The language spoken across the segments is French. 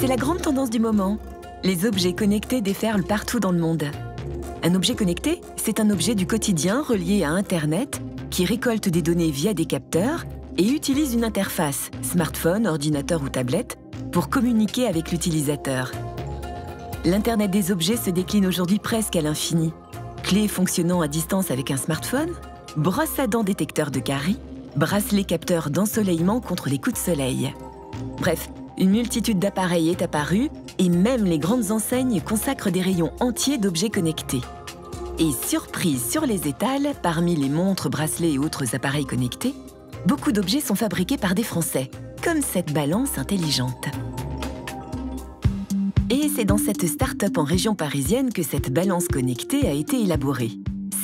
C'est la grande tendance du moment. Les objets connectés déferlent partout dans le monde. Un objet connecté, c'est un objet du quotidien relié à Internet qui récolte des données via des capteurs et utilise une interface, smartphone, ordinateur ou tablette, pour communiquer avec l'utilisateur. L'Internet des objets se décline aujourd'hui presque à l'infini. Clés fonctionnant à distance avec un smartphone, brosse à dents détecteur de caries, bracelet capteur d'ensoleillement contre les coups de soleil. Bref, une multitude d'appareils est apparue et même les grandes enseignes consacrent des rayons entiers d'objets connectés. Et surprise sur les étals, parmi les montres, bracelets et autres appareils connectés, beaucoup d'objets sont fabriqués par des Français, comme cette balance intelligente. Et c'est dans cette start-up en région parisienne que cette balance connectée a été élaborée.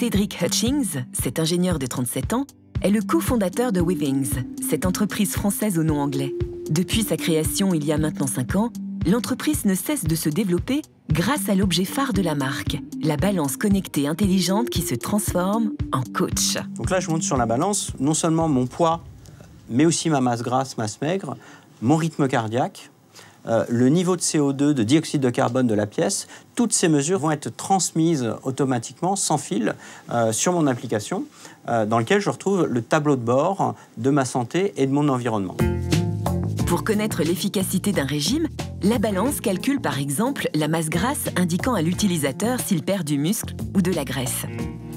Cédric Hutchings, cet ingénieur de 37 ans, est le cofondateur de Withings, cette entreprise française au nom anglais. Depuis sa création il y a maintenant 5 ans, l'entreprise ne cesse de se développer grâce à l'objet phare de la marque, la balance connectée intelligente qui se transforme en coach. Donc là, je monte sur la balance non seulement mon poids, mais aussi ma masse grasse, masse maigre, mon rythme cardiaque, le niveau de CO2, de dioxyde de carbone de la pièce. Toutes ces mesures vont être transmises automatiquement, sans fil, sur mon application, dans lequel je retrouve le tableau de bord de ma santé et de mon environnement. Pour connaître l'efficacité d'un régime, la balance calcule par exemple la masse grasse indiquant à l'utilisateur s'il perd du muscle ou de la graisse.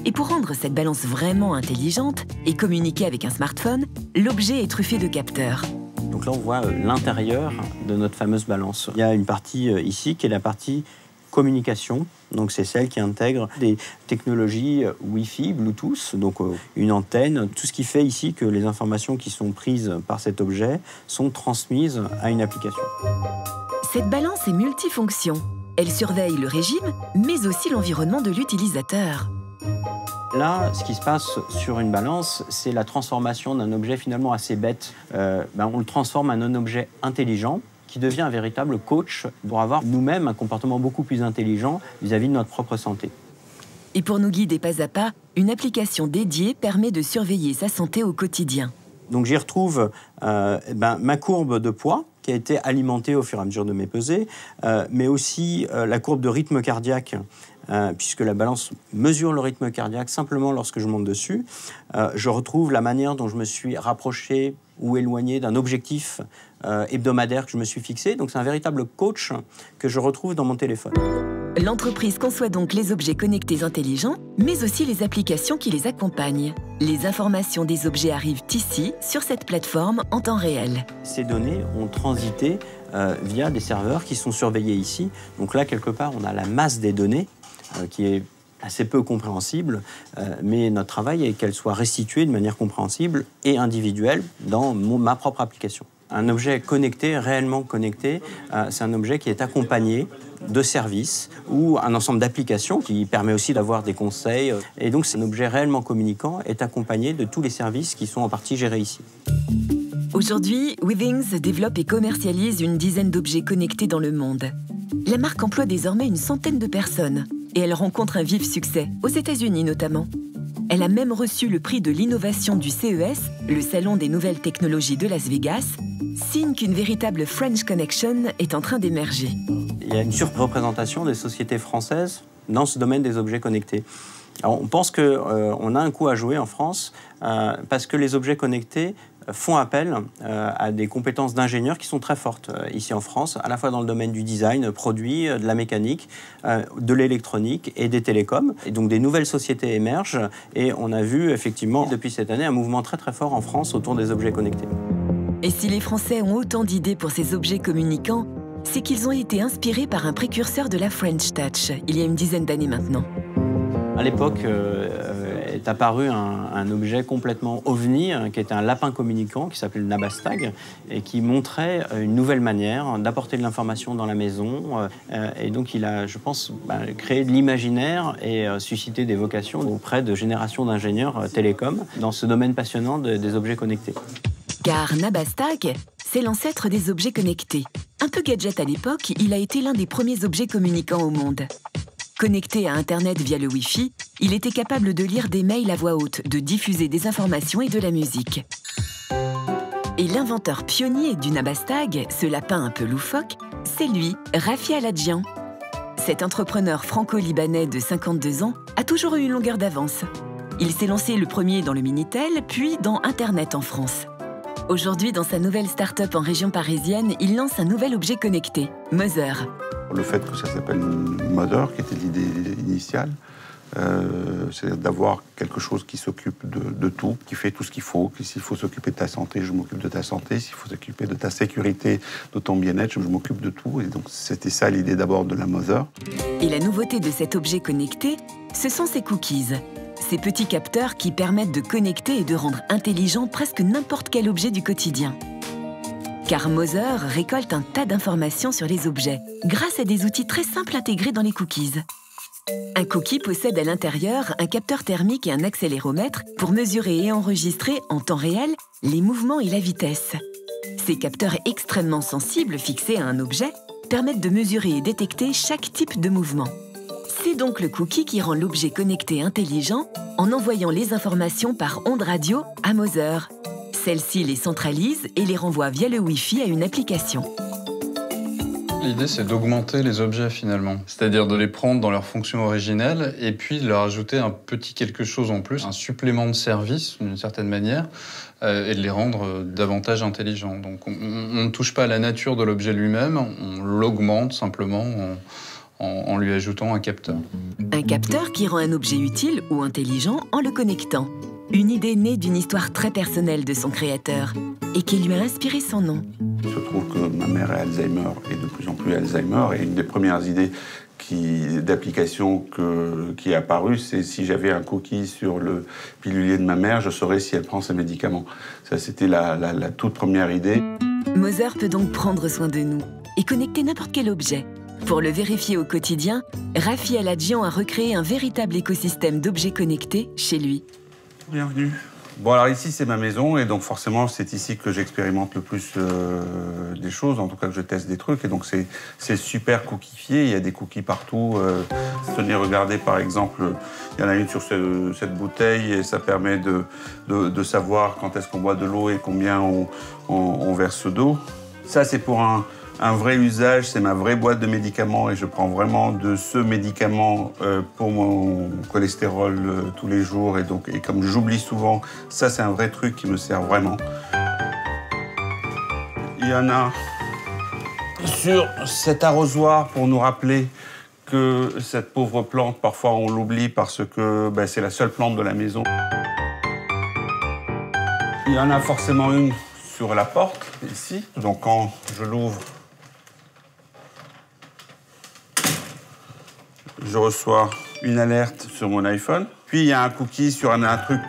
Et pour rendre cette balance vraiment intelligente et communiquer avec un smartphone, l'objet est truffé de capteurs. Donc là, on voit l'intérieur de notre fameuse balance. Il y a une partie ici qui est la partie communication. Donc c'est celle qui intègre des technologies Wi-Fi, Bluetooth, donc une antenne, tout ce qui fait ici que les informations qui sont prises par cet objet sont transmises à une application. Cette balance est multifonction. Elle surveille le régime, mais aussi l'environnement de l'utilisateur. Là, ce qui se passe sur une balance, c'est la transformation d'un objet finalement assez bête. On le transforme en un objet intelligent qui devient un véritable coach pour avoir nous-mêmes un comportement beaucoup plus intelligent vis-à-vis de notre propre santé. Et pour nous guider pas à pas, une application dédiée permet de surveiller sa santé au quotidien. Donc j'y retrouve ma courbe de poids qui a été alimentée au fur et à mesure de mes pesées, mais aussi la courbe de rythme cardiaque, puisque la balance mesure le rythme cardiaque simplement lorsque je monte dessus. Je retrouve la manière dont je me suis rapproché ou éloigné d'un objectif hebdomadaire que je me suis fixé. Donc c'est un véritable coach que je retrouve dans mon téléphone. L'entreprise conçoit donc les objets connectés intelligents, mais aussi les applications qui les accompagnent. Les informations des objets arrivent ici, sur cette plateforme, en temps réel. Ces données ont transité via des serveurs qui sont surveillés ici. Donc là, quelque part, on a la masse des données qui est assez peu compréhensible, mais notre travail est qu'elle soit restituée de manière compréhensible et individuelle dans ma propre application. Un objet connecté, réellement connecté, c'est un objet qui est accompagné de services ou un ensemble d'applications qui permet aussi d'avoir des conseils. Et donc, c'est un objet réellement communicant est accompagné de tous les services qui sont en partie gérés ici. Aujourd'hui, Withings développe et commercialise une dizaine d'objets connectés dans le monde. La marque emploie désormais une centaine de personnes et elle rencontre un vif succès, aux États-Unis notamment. Elle a même reçu le prix de l'innovation du CES, le Salon des nouvelles technologies de Las Vegas, signe qu'une véritable French Connection est en train d'émerger. Il y a une surreprésentation des sociétés françaises dans ce domaine des objets connectés. Alors, on pense qu'on a un coup à jouer en France parce que les objets connectés font appel à des compétences d'ingénieurs qui sont très fortes ici en France, à la fois dans le domaine du design, produit, de la mécanique, de l'électronique et des télécoms. Et donc des nouvelles sociétés émergent et on a vu effectivement depuis cette année un mouvement très très fort en France autour des objets connectés. Et si les Français ont autant d'idées pour ces objets communicants, c'est qu'ils ont été inspirés par un précurseur de la French Touch, il y a une dizaine d'années maintenant. À l'époque, est apparu un objet complètement ovni, qui était un lapin communicant qui s'appelait le Nabastag et qui montrait une nouvelle manière d'apporter de l'information dans la maison. Et donc il a, je pense, créé de l'imaginaire et suscité des vocations auprès de générations d'ingénieurs télécoms dans ce domaine passionnant des objets connectés. Car Nabastag, c'est l'ancêtre des objets connectés. Un peu gadget à l'époque, il a été l'un des premiers objets communicants au monde. Connecté à Internet via le Wi-Fi, il était capable de lire des mails à voix haute, de diffuser des informations et de la musique. Et l'inventeur pionnier du Nabastag, ce lapin un peu loufoque, c'est lui, Rafi Aladjian. Cet entrepreneur franco-libanais de 52 ans a toujours eu une longueur d'avance. Il s'est lancé le premier dans le Minitel, puis dans Internet en France. Aujourd'hui, dans sa nouvelle start-up en région parisienne, il lance un nouvel objet connecté, Mother. Le fait que ça s'appelle Mother, qui était l'idée initiale, c'est d'avoir quelque chose qui s'occupe de tout, qui fait tout ce qu'il faut. S'il faut s'occuper de ta santé, je m'occupe de ta santé. S'il faut s'occuper de ta sécurité, de ton bien-être, je m'occupe de tout. Et donc, c'était ça l'idée d'abord de la Mother. Et la nouveauté de cet objet connecté, ce sont ses cookies. Ces petits capteurs qui permettent de connecter et de rendre intelligent presque n'importe quel objet du quotidien. Car Mother récolte un tas d'informations sur les objets, grâce à des outils très simples intégrés dans les cookies. Un cookie possède à l'intérieur un capteur thermique et un accéléromètre pour mesurer et enregistrer en temps réel les mouvements et la vitesse. Ces capteurs extrêmement sensibles fixés à un objet permettent de mesurer et détecter chaque type de mouvement. C'est donc le cookie qui rend l'objet connecté intelligent en envoyant les informations par ondes radio à Mother. Celle-ci les centralise et les renvoie via le Wi-Fi à une application. L'idée, c'est d'augmenter les objets, finalement. C'est-à-dire de les prendre dans leur fonction originelle et puis de leur ajouter un petit quelque chose en plus, un supplément de service, d'une certaine manière, et de les rendre davantage intelligents. Donc, on ne touche pas à la nature de l'objet lui-même, on l'augmente simplement en lui ajoutant un capteur. Un capteur qui rend un objet utile ou intelligent en le connectant. Une idée née d'une histoire très personnelle de son créateur et qui lui a inspiré son nom. Il se trouve que ma mère est Alzheimer et de plus en plus Alzheimer. Et une des premières idées d'application qui est apparue, c'est si j'avais un cookie sur le pilulier de ma mère, je saurais si elle prend ses médicaments. Ça, c'était la toute première idée. Mother peut donc prendre soin de nous et connecter n'importe quel objet. Pour le vérifier au quotidien, Rafi Aladjian a recréé un véritable écosystème d'objets connectés chez lui. Bienvenue. Bon, alors ici, c'est ma maison, et donc forcément, c'est ici que j'expérimente le plus des choses, en tout cas que je teste des trucs, et donc c'est super cookifié, il y a des cookies partout. Tenez, regardez, par exemple, il y en a une sur cette bouteille, et ça permet de savoir quand est-ce qu'on boit de l'eau et combien on verse d'eau. Ça, c'est pour un vrai usage, c'est ma vraie boîte de médicaments et je prends vraiment de ce médicament pour mon cholestérol tous les jours. Et comme j'oublie souvent, ça c'est un vrai truc qui me sert vraiment. Il y en a sur cet arrosoir pour nous rappeler que cette pauvre plante, parfois on l'oublie parce que c'est la seule plante de la maison. Il y en a forcément une sur la porte, ici. Donc quand je l'ouvre, je reçois une alerte sur mon iPhone. Puis il y a un cookie sur un truc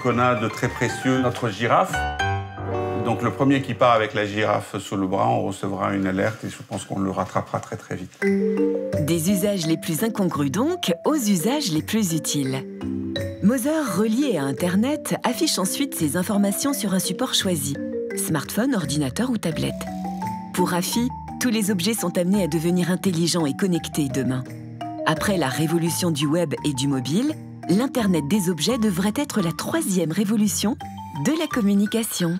qu'on a de très précieux, notre girafe. Donc le premier qui part avec la girafe sous le bras, on recevra une alerte et je pense qu'on le rattrapera très très vite. Des usages les plus incongrus donc aux usages les plus utiles. Mother, relié à Internet, affiche ensuite ses informations sur un support choisi, smartphone, ordinateur ou tablette. Pour Rafi, tous les objets sont amenés à devenir intelligents et connectés demain. Après la révolution du web et du mobile, l'Internet des objets devrait être la troisième révolution de la communication.